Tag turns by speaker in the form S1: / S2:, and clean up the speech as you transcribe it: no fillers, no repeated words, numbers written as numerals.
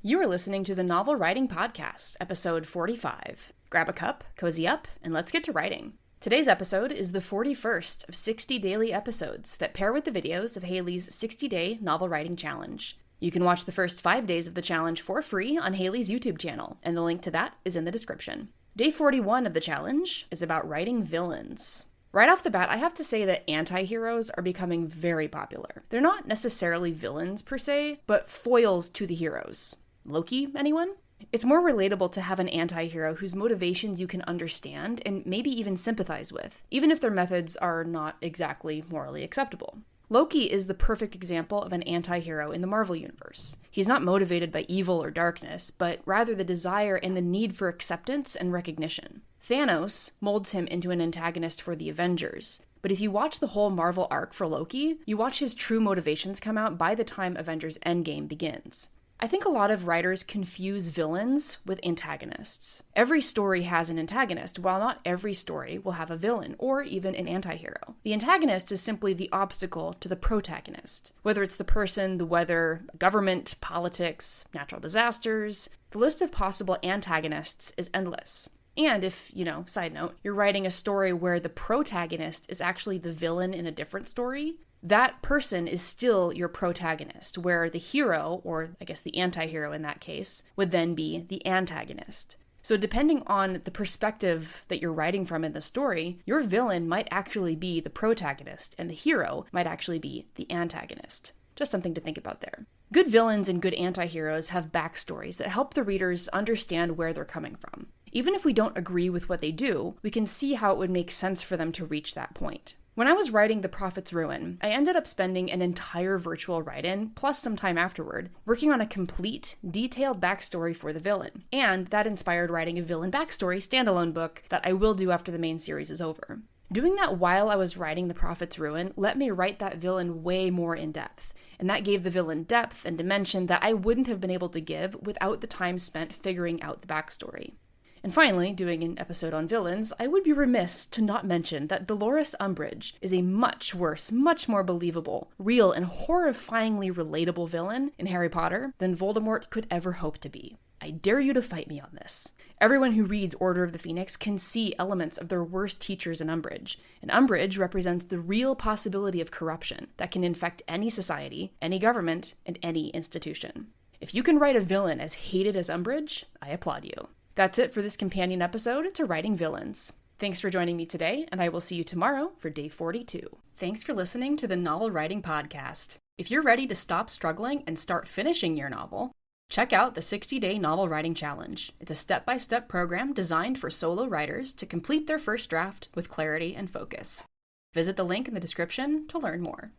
S1: You are listening to the Novel Writing Podcast, episode 45. Grab a cup, cozy up, and let's get to writing. Today's episode is the 41st of 60 daily episodes that pair with the videos of Haley's 60-day novel writing challenge. You can watch the first 5 days of the challenge for free on Haley's YouTube channel, and the link to that is in the description. Day 41 of the challenge is about writing villains. Right off the bat, I have to say that anti-heroes are becoming very popular. They're not necessarily villains per se, but foils to the heroes. Loki, anyone? It's more relatable to have an anti-hero whose motivations you can understand and maybe even sympathize with, even if their methods are not exactly morally acceptable. Loki is the perfect example of an anti-hero in the Marvel universe. He's not motivated by evil or darkness, but rather the desire and the need for acceptance and recognition. Thanos molds him into an antagonist for the Avengers, but if you watch the whole Marvel arc for Loki, you watch his true motivations come out by the time Avengers Endgame begins. I think a lot of writers confuse villains with antagonists. Every story has an antagonist, while not every story will have a villain, or even an antihero. The antagonist is simply the obstacle to the protagonist. Whether it's the person, the weather, government, politics, natural disasters, the list of possible antagonists is endless. And if, side note, you're writing a story where the protagonist is actually the villain in a different story, that person is still your protagonist, where the hero, or I guess the anti-hero in that case, would then be the antagonist. So depending on the perspective that you're writing from in the story, your villain might actually be the protagonist, and the hero might actually be the antagonist. Just something to think about there. Good villains and good anti-heroes have backstories that help the readers understand where they're coming from. Even if we don't agree with what they do, we can see how it would make sense for them to reach that point. When I was writing The Prophet's Ruin, I ended up spending an entire virtual write-in, plus some time afterward, working on a complete, detailed backstory for the villain. And that inspired writing a villain backstory standalone book that I will do after the main series is over. Doing that while I was writing The Prophet's Ruin let me write that villain way more in depth. And that gave the villain depth and dimension that I wouldn't have been able to give without the time spent figuring out the backstory. And finally, doing an episode on villains, I would be remiss to not mention that Dolores Umbridge is a much worse, much more believable, real, and horrifyingly relatable villain in Harry Potter than Voldemort could ever hope to be. I dare you to fight me on this. Everyone who reads Order of the Phoenix can see elements of their worst teachers in Umbridge, and Umbridge represents the real possibility of corruption that can infect any society, any government, and any institution. If you can write a villain as hated as Umbridge, I applaud you. That's it for this companion episode to Writing Villains. Thanks for joining me today, and I will see you tomorrow for day 42. Thanks for listening to the Novel Writing Podcast. If you're ready to stop struggling and start finishing your novel, check out the 60-day novel writing challenge. It's a step-by-step program designed for solo writers to complete their first draft with clarity and focus. Visit the link in the description to learn more.